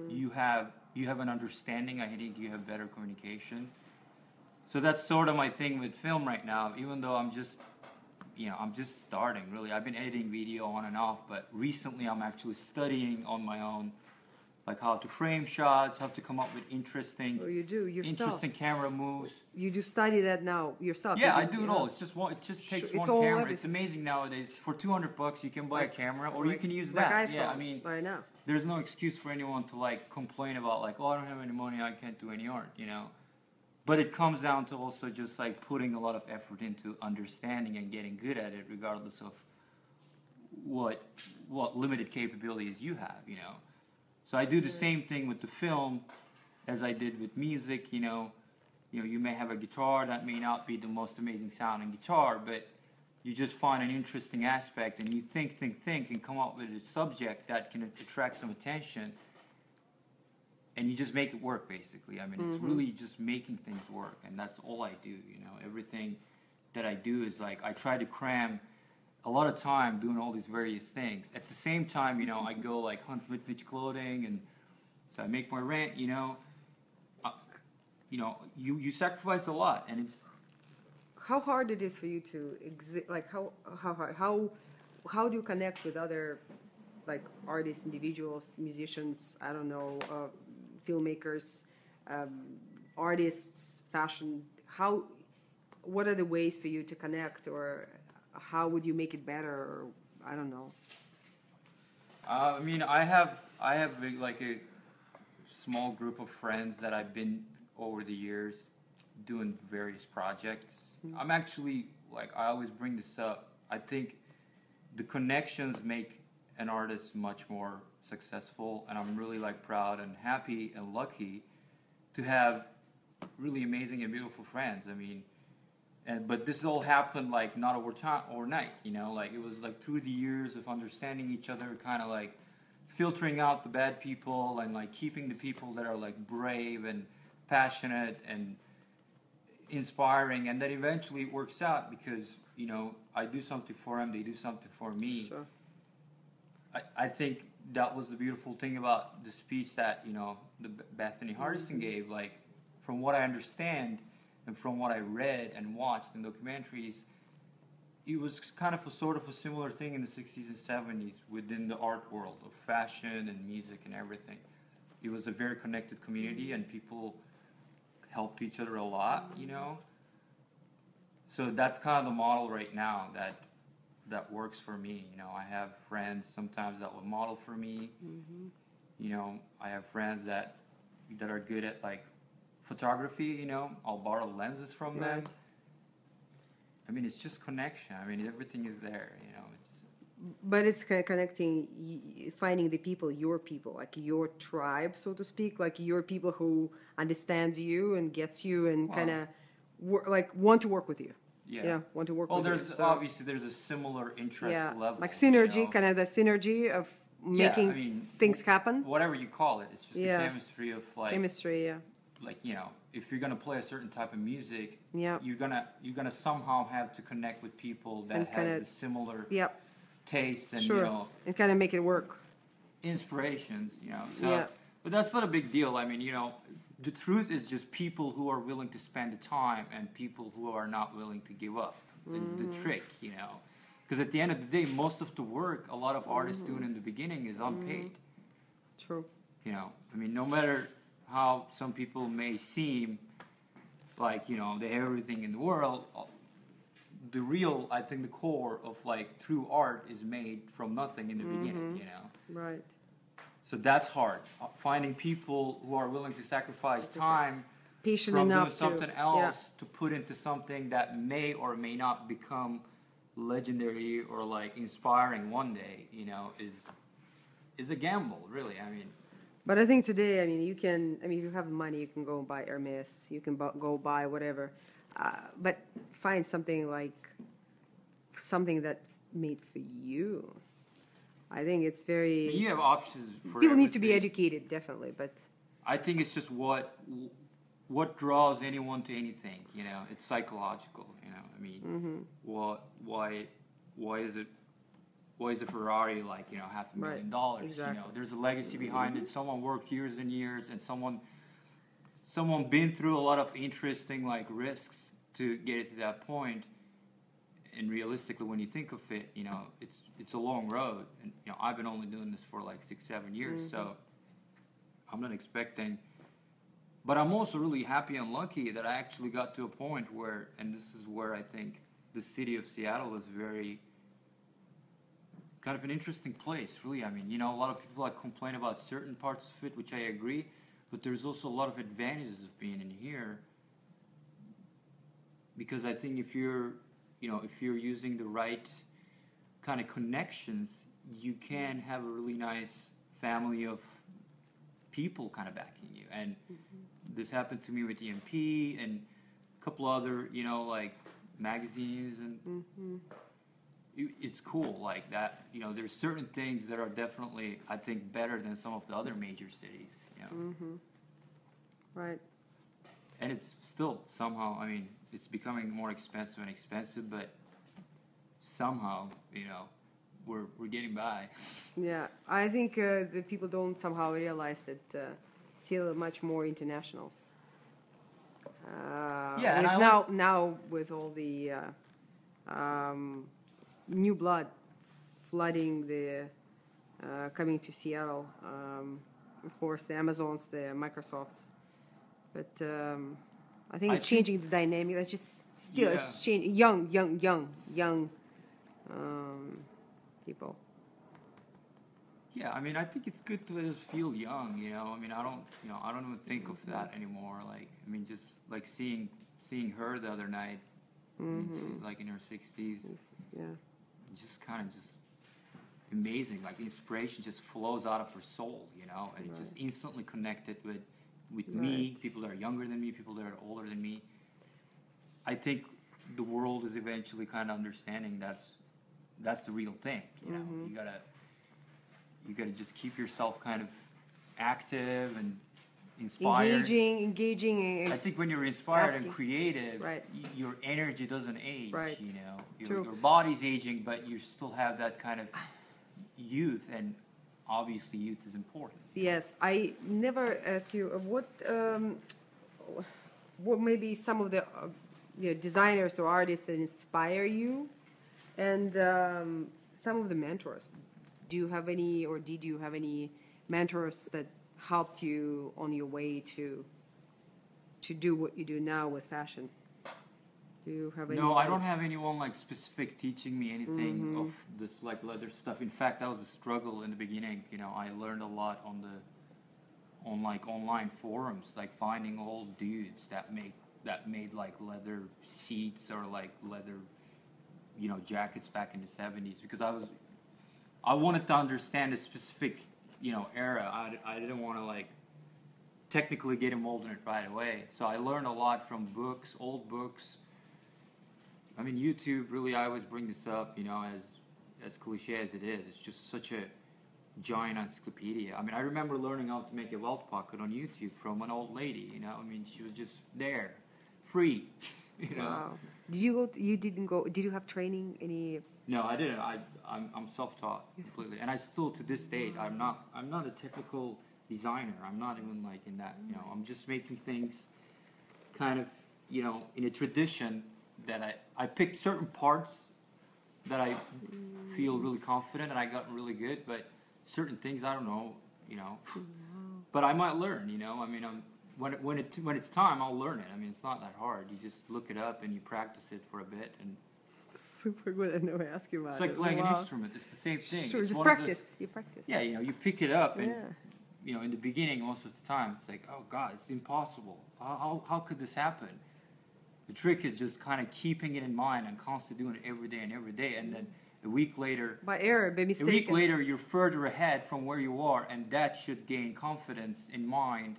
S2: you have an understanding. I think you have better communication. So that's sort of my thing with film right now, even though I'm just starting, really. I've been editing video on and off, but recently I'm actually studying on my own, like how to frame shots, how to come up with interesting,
S1: you do yourself.
S2: interesting camera moves.
S1: You do study that now yourself.
S2: Yeah, I do it all. It's just one. It just takes one camera.
S1: Everything.
S2: It's amazing nowadays. For $200, you can buy a camera, or you can use
S1: like
S2: that.
S1: iPhone,
S2: Yeah, I mean,
S1: right now.
S2: there's no excuse for anyone to like complain about like, oh, I don't have any money, I can't do any art, you know. But it comes down to also just like putting a lot of effort into understanding and getting good at it, regardless of what limited capabilities you have, you know. So I do the same thing with the film as I did with music, you know. You may have a guitar that may not be the most amazing sounding guitar, but you just find an interesting aspect and you think, and come up with a subject that can attract some attention, and you just make it work, basically. I mean, it's really just making things work, and that's all I do, you know. Everything that I do is like, I try to cram a lot of time doing all these various things. At the same time, you know, I go like hunt vintage clothing, and so I make my rent, you know. You know, you sacrifice a lot, and it's...
S1: How hard it is for you to like how hard, how do you connect with other like artists, individuals, musicians, I don't know, filmmakers, artists, fashion, what are the ways for you to connect, or how would you make it better, or I don't know.
S2: I mean, I have like a small group of friends that I've been over the years doing various projects. I'm actually, like, I always bring this up. I think the connections make an artist much more successful, and I'm really like proud and happy and lucky to have really amazing and beautiful friends. I mean, but this all happened like not overnight, you know, like it was like through the years of understanding each other, kind of like filtering out the bad people and like keeping the people that are like brave and passionate and inspiring, and then eventually it works out because, you know, I do something for them, they do something for me.
S1: Sure.
S2: I think that was the beautiful thing about the speech that, you know, the Bethany Hardison gave. Like, from what I understand and from what I read and watched in documentaries, it was kind of a similar thing in the 60s and 70s within the art world of fashion and music and everything. It was a very connected community, and people helped each other a lot, you know. So that's kind of the model right now that works for me. You know, I have friends sometimes that will model for me. You know, I have friends that are good at like photography, you know. I'll borrow lenses from them. I mean, it's just connection. I mean, everything is there, you know.
S1: But it's kind of connecting, finding the people, your people, like your tribe, so to speak, like your people who understands you and gets you and kind of like want to work with you.
S2: Yeah.
S1: You know, want to work with you.
S2: Well, obviously there's a similar interest level.
S1: Like synergy,
S2: you know?
S1: kind of the synergy of making things happen.
S2: Whatever you call it, it's just the chemistry of like...
S1: Chemistry,
S2: like, you know, if you're gonna play a certain type of music,
S1: you're
S2: gonna somehow have to connect with people that has the similar tastes and, you know,
S1: and kind of make it work.
S2: Inspirations, you know. So, but that's not a big deal. I mean, you know, the truth is just people who are willing to spend the time and people who are not willing to give up is the trick, you know. Because at the end of the day, most of the work a lot of artists do in the beginning is unpaid.
S1: True.
S2: You know, I mean, no matter how some people may seem like, you know, they have everything in the world, the real, I think the core of like true art is made from nothing in the beginning, you know.
S1: Right.
S2: So that's hard. Finding people who are willing to sacrifice time
S1: patient
S2: from
S1: enough
S2: doing something else to put into something that may or may not become legendary or like inspiring one day, you know, is a gamble, really. I mean,
S1: but I think today, I mean, if you have money, you can go and buy Hermes, you can go buy whatever, but find something that made for you. I think it's very...
S2: I mean, you have options for
S1: people need to be educated, definitely, but...
S2: I think it's just what draws anyone to anything, you know. It's psychological, you know. I mean, why is a Ferrari like, you know, $500,000?
S1: Exactly.
S2: You know, there's a legacy behind it. Someone worked years and years, and someone been through a lot of interesting like risks to get it to that point. And realistically, when you think of it, you know, it's a long road, and you know, I've been only doing this for like 6-7 years, so I'm not expecting. But I'm also really happy and lucky that I actually got to a point where, and this is where I think the city of Seattle is very kind of an interesting place, really. I mean, you know, a lot of people like complain about certain parts of it, which I agree, but there's also a lot of advantages of being in here, because I think if you're using the right kind of connections, you can have a really nice family of people kind of backing you. And this happened to me with EMP and a couple other, you know, like magazines, and it's cool like that. You know, there's certain things that are definitely, I think, better than some of the other major cities, you know.
S1: Right.
S2: And it's still somehow, I mean, it's becoming more expensive, but somehow, you know, we're getting by.
S1: Yeah, I think the people don't somehow realize that Seattle is much more international.
S2: Yeah,
S1: and now with all the new blood flooding the coming to Seattle, of course the Amazons, the Microsofts, but I think it's changing the dynamic. It's just still it's changing. Young people.
S2: Yeah, I mean, I think it's good to just feel young, you know. I mean, I don't even think of that anymore. Like, I mean, just like seeing her the other night. I mean, she's like in her 60s.
S1: Yeah.
S2: Just kind of just amazing. Like inspiration just flows out of her soul, you know, and it's just instantly connected with me, people that are younger than me, people that are older than me. I think the world is eventually kind of understanding that's the real thing, you know. You gotta just keep yourself kind of active and inspired.
S1: Engaging.
S2: I think when you're inspired and creative,
S1: right,
S2: your energy doesn't age,
S1: right,
S2: you know. Your body's aging, but you still have that kind of youth, and obviously youth is important.
S1: Yes, I never asked you what maybe some of the designers or artists that inspire you, and some of the mentors. Do you have any, or did you have any mentors that helped you on your way to do what you do now with fashion? Do you have any?
S2: No, I don't have anyone like specific teaching me anything of this like leather stuff. In fact, that was a struggle in the beginning. You know, I learned a lot on like online forums, like finding old dudes that made like leather seats or like leather, you know, jackets back in the 70s, because I wanted to understand a specific, you know, era. I didn't want to like technically get involved in it right away. So I learned a lot from books, old books. I mean, YouTube, really, I always bring this up, you know, as cliche as it is. It's just such a giant encyclopedia. I mean, I remember learning how to make a welt pocket on YouTube from an old lady, you know. I mean, she was just there, free, you know.
S1: Wow. Did you have training, any?
S2: No, I didn't. I'm self-taught completely, and I still to this date I'm not a typical designer. I'm not even like in that, you know. I'm just making things kind of, you know, in a tradition that I picked certain parts that I feel really confident and I got really good, but certain things I don't know, you know. But I might learn, you know. I mean, when it's time, I'll learn it. I mean, it's not that hard. You just look it up and you practice it for a bit and.
S1: Super good. I never ask you about it.
S2: It's like playing an instrument. It's the same thing.
S1: Sure,
S2: it's
S1: just practice. You practice.
S2: Yeah, you know, you pick it up and, you know, in the beginning, most of the time, it's like, oh, God, it's impossible. How could this happen? The trick is just kind of keeping it in mind and constantly doing it every day. And then a week later...
S1: By error, by mistake.
S2: A week later, you're further ahead from where you are, and that should gain confidence in mind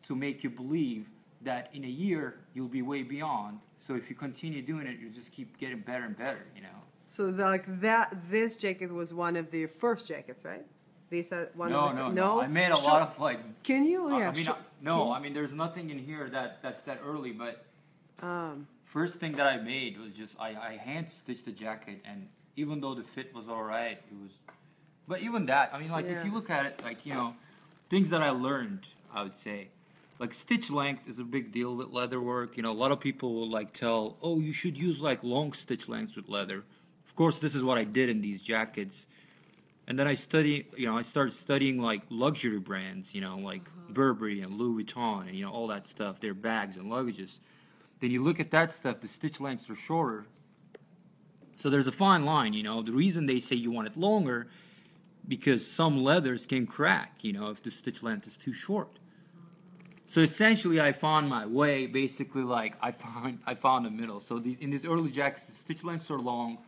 S2: to make you believe that in a year, you'll be way beyond. So if you continue doing it, you just keep getting better and better, you know.
S1: So this jacket was one of the first jackets, right? These are one
S2: no,
S1: of the,
S2: no. I made a lot of like.
S1: Can you? Yeah.
S2: I mean, there's nothing in here that's that early. But first thing that I made was just I hand stitched the jacket, and even though the fit was all right, it was. But even that, I mean, like if you look at it, like, you know, things that I learned, I would say. Like stitch length is a big deal with leather work. You know, a lot of people will like tell, oh, you should use like long stitch lengths with leather. Of course, this is what I did in these jackets. And then I started studying like luxury brands, like Burberry and Louis Vuitton and all that stuff, their bags and luggages. Then you look at that stuff, the stitch lengths are shorter. So there's a fine line, The reason they say you want it longer, because some leathers can crack, if the stitch length is too short. So essentially, I found my way. Basically, like I found the middle. So in these early jackets, the stitch lengths are long.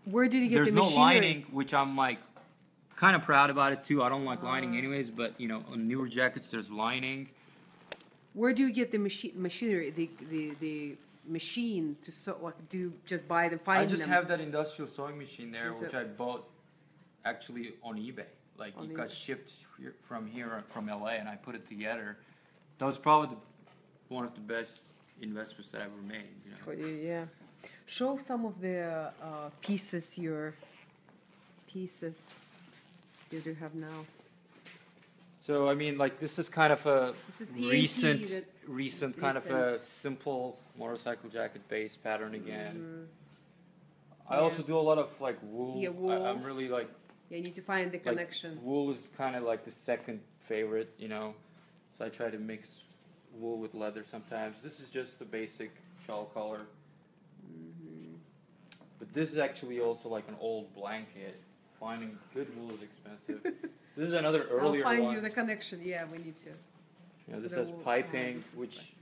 S1: Where did you get
S2: There's
S1: the
S2: no
S1: machinery?
S2: lining, which I'm like kind of proud about it too. I don't like lining anyways, but on newer jackets there's lining.
S1: Where do you get the machinery? The machine to sew? Like, do you just buy them? Find
S2: I just
S1: them?
S2: have that industrial sewing machine there, which I bought actually on eBay. Like it got shipped from LA, and I put it together. That was probably one of the best investments that I ever made.
S1: For you, yeah. Show some of the pieces you do have now.
S2: So I mean, like this is kind of a recent kind of a
S1: recent.
S2: simple motorcycle jacket base pattern again. I also do a lot of like wool.
S1: Yeah, wool.
S2: I'm really like.
S1: Yeah, you need to find the connection.
S2: Wool is kind of like the second favorite, So I try to mix wool with leather sometimes. This is just the basic shawl color. But this is actually also like an old blanket. Finding good wool is expensive. This is another earlier
S1: I'll find
S2: one.
S1: you the connection. Yeah, we need to.
S2: This
S1: The
S2: has
S1: wool.
S2: piping,
S1: This is
S2: which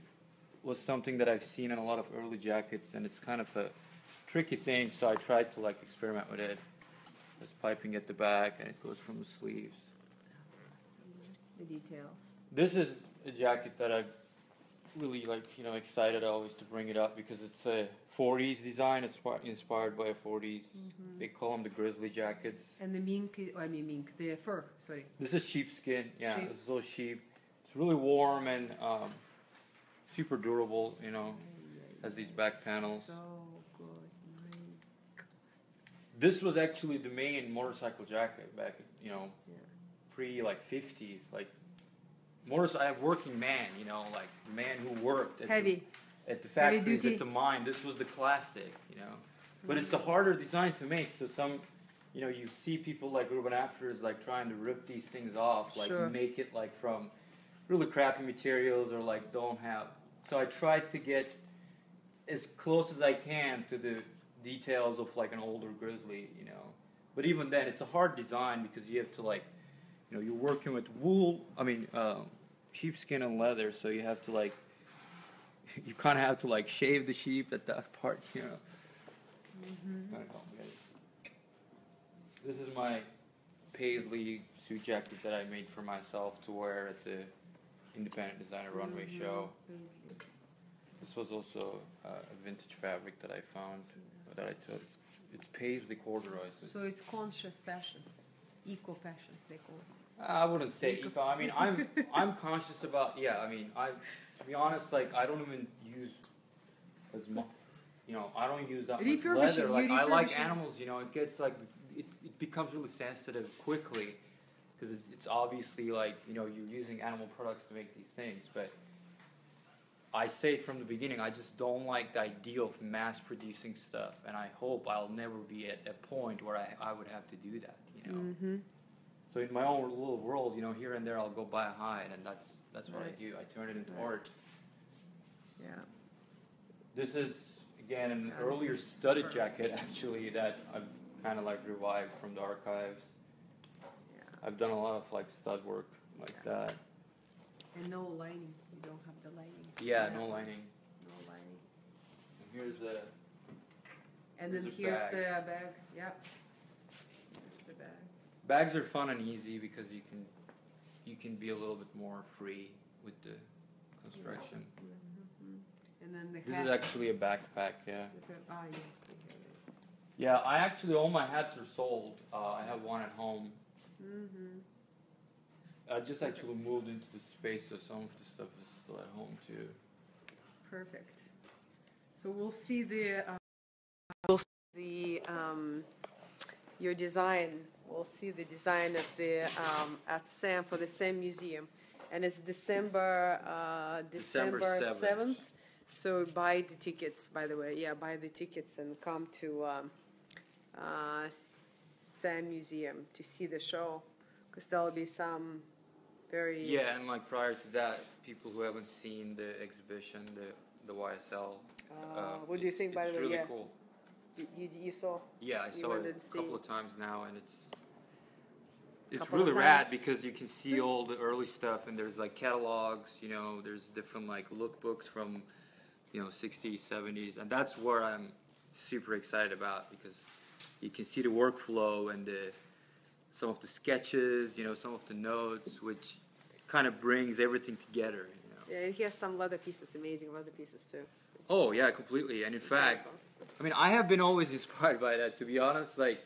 S2: was something that I've seen in a lot of early jackets, and it's kind of a tricky thing, so I tried to like experiment with it. There's piping at the back, and it goes from the sleeves.
S1: The details.
S2: This is a jacket that I'm really excited always to bring it up because it's a 40s design. It's inspired by a 40s. They call them the Grizzly Jackets.
S1: And the the fur. Sorry.
S2: This is sheepskin. Yeah,
S1: Sheep.
S2: this is all sheep. It's really warm and super durable. Has these back panels.
S1: So good.
S2: This was actually the main motorcycle jacket back, pre 50s, working man, man who worked at at the factories, at the mine. This was the classic, But it's a harder design to make, so some, you see people like urban outfitters trying to rip these things off, make it from really crappy materials or don't have. So I tried to get as close as I can to the details of an older Grizzly, But even then, it's a hard design because you have to you're working with wool. Sheepskin and leather, so you have to you kind of have to shave the sheep at that part, It's kind of complicated. This is my Paisley suit jacket that I made for myself to wear at the Independent Designer Runway show. This was also a vintage fabric that I found that I took. It's Paisley corduroy.
S1: So it's conscious fashion, eco fashion they call it.
S2: I wouldn't say eco. I'm conscious about. Yeah, to be honest, I don't even use as much. I don't use that much leather. I like animals. It gets it becomes really sensitive quickly because it's obviously you're using animal products to make these things, but. I say it from the beginning, I just don't like the idea of mass-producing stuff, and I hope I'll never be at a point where I would have to do that, So in my own little world, here and there I'll go buy a hide, and that's what I do. I turn it into art.
S1: Yeah.
S2: This is, again, an earlier studded jacket, actually, that I've kind of revived from the archives.
S1: Yeah.
S2: I've done a lot of stud work like that.
S1: And no lining. You don't have the lining.
S2: Yeah, no lining.
S1: No lining.
S2: And here's the.
S1: And then here's the bag. Yeah. Here's the bag.
S2: Bags are fun and easy because you can be a little bit more free with the construction.
S1: And then the
S2: This
S1: hat.
S2: is actually a backpack, yeah.
S1: Yes.
S2: Yeah, all my hats are sold. I have one at home. I just actually moved into the space, so some of the stuff is still at home too.
S1: Perfect. So we'll see your design. We'll see the design of the at SAM for the SAM museum, and it's December 7th. So buy the tickets. By the way, buy the tickets and come to STEM museum to see the show, because there'll be some very...
S2: Yeah, and like prior to that, people who haven't seen the exhibition, the YSL.
S1: What do you think, by the way?
S2: It's really
S1: Yeah.
S2: cool.
S1: You saw?
S2: Yeah, I saw it a couple of times now, and it's really rad because you can see all the early stuff, and there's like catalogs, you know, there's different like lookbooks from, you know, 60s, 70s, and that's what I'm super excited about, because you can see the workflow and some of the sketches, you know, some of the notes, which kind of brings everything together, you know.
S1: Yeah, and he has some leather pieces, amazing leather pieces too.
S2: Oh yeah, completely. And in fact, I mean, I have been always inspired by that, to be honest. Like,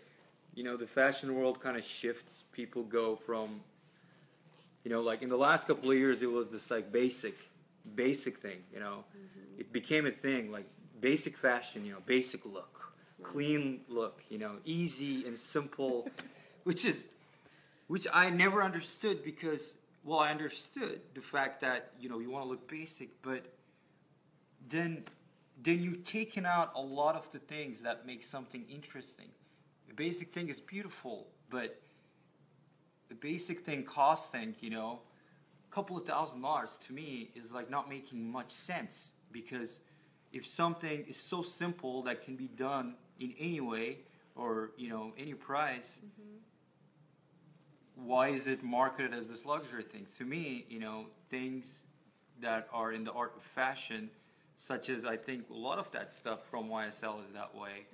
S2: you know, the fashion world kind of shifts. People go from, you know, like in the last couple of years, it was this like basic thing, you know. Mm-hmm. It became a thing, like basic fashion, you know, basic look, clean look, you know, easy and simple, which I never understood because, well, I understood the fact that, you know, you want to look basic, but then you've taken out a lot of the things that make something interesting. The basic thing is beautiful, but the basic thing costing, you know, a couple of $1,000 to me is like not making much sense, because if something is so simple that can be done in any way or, you know, any price, why is it marketed as this luxury thing? To me, you know, things that are in the art of fashion, such as I think a lot of that stuff from YSL is that way,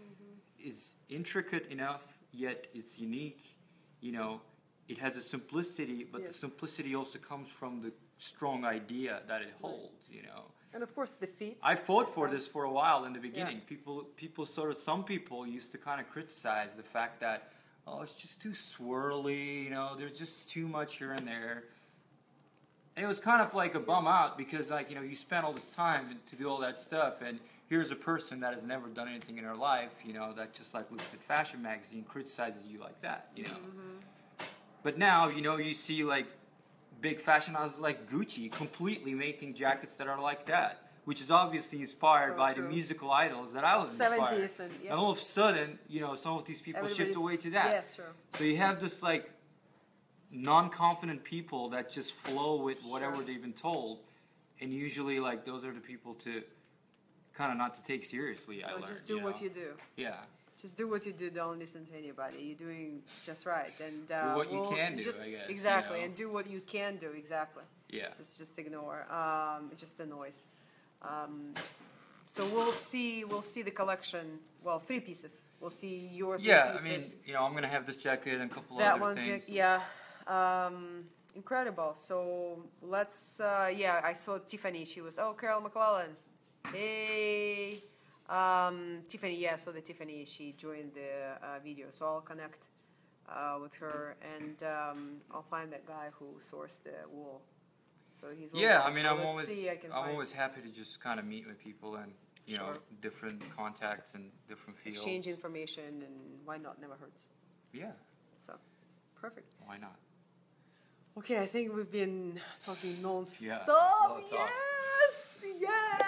S2: is intricate enough, yet it's unique. You know, it has a simplicity, but the simplicity also comes from the strong idea that it holds, you know.
S1: And of course the feet.
S2: I fought for this for a while in the beginning. Some people used to kind of criticize the fact that, oh, it's just too swirly, you know, there's just too much here and there. It was kind of like a bum out, because, like, you know, you spent all this time to do all that stuff, and here's a person that has never done anything in her life, you know, that just like looks at fashion magazine, criticizes you like that, you know. But now, you know, you see like big fashion houses like Gucci completely making jackets that are like that, which is obviously inspired by the musical idols that I was inspired.
S1: 70s and
S2: all of a sudden, you know, some of these people shift away to that.
S1: Yes, true.
S2: So you have this like non-confident people that just flow with whatever they've been told, and usually like those are the people to kind of not to take seriously. I learned.
S1: Just do what you do.
S2: Yeah.
S1: Just do what you do. Don't listen to anybody. You're doing just right, and
S2: do what you can do. I guess
S1: exactly,
S2: you know?
S1: and do what you can do. Exactly.
S2: Yeah.
S1: Just ignore. Just the noise. So we'll see the collection. Well, 3 pieces. We'll see your 3 pieces.
S2: Yeah, I mean, you know, I'm gonna have this jacket and a couple of other things.
S1: Yeah. Incredible. So let's. Yeah, I saw Tiffany. She was. Oh, Carol McClellan. Hey. Tiffany. Yeah, so the Tiffany. She joined the video. So I'll connect with her, and I'll find that guy who sourced the wool. So he's.
S2: Yeah, I mean, I'm always happy to just kind of meet with people and, you know, different contacts and different fields.
S1: Exchange information, and why not? Never hurts.
S2: Yeah.
S1: So, perfect.
S2: Why not?
S1: Okay, I think we've been talking non-stop.
S2: Yeah,
S1: Yes.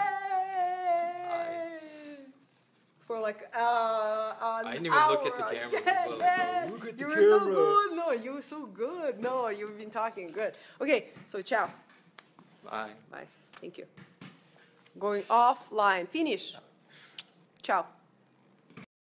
S1: For like
S2: I didn't even look at the camera.
S1: Yeah.
S2: Look at the
S1: you were
S2: camera.
S1: so good. No, you were so good. No, you've been talking good. Okay, so ciao.
S2: Bye.
S1: Bye. Thank you. Going offline. Finish. Ciao.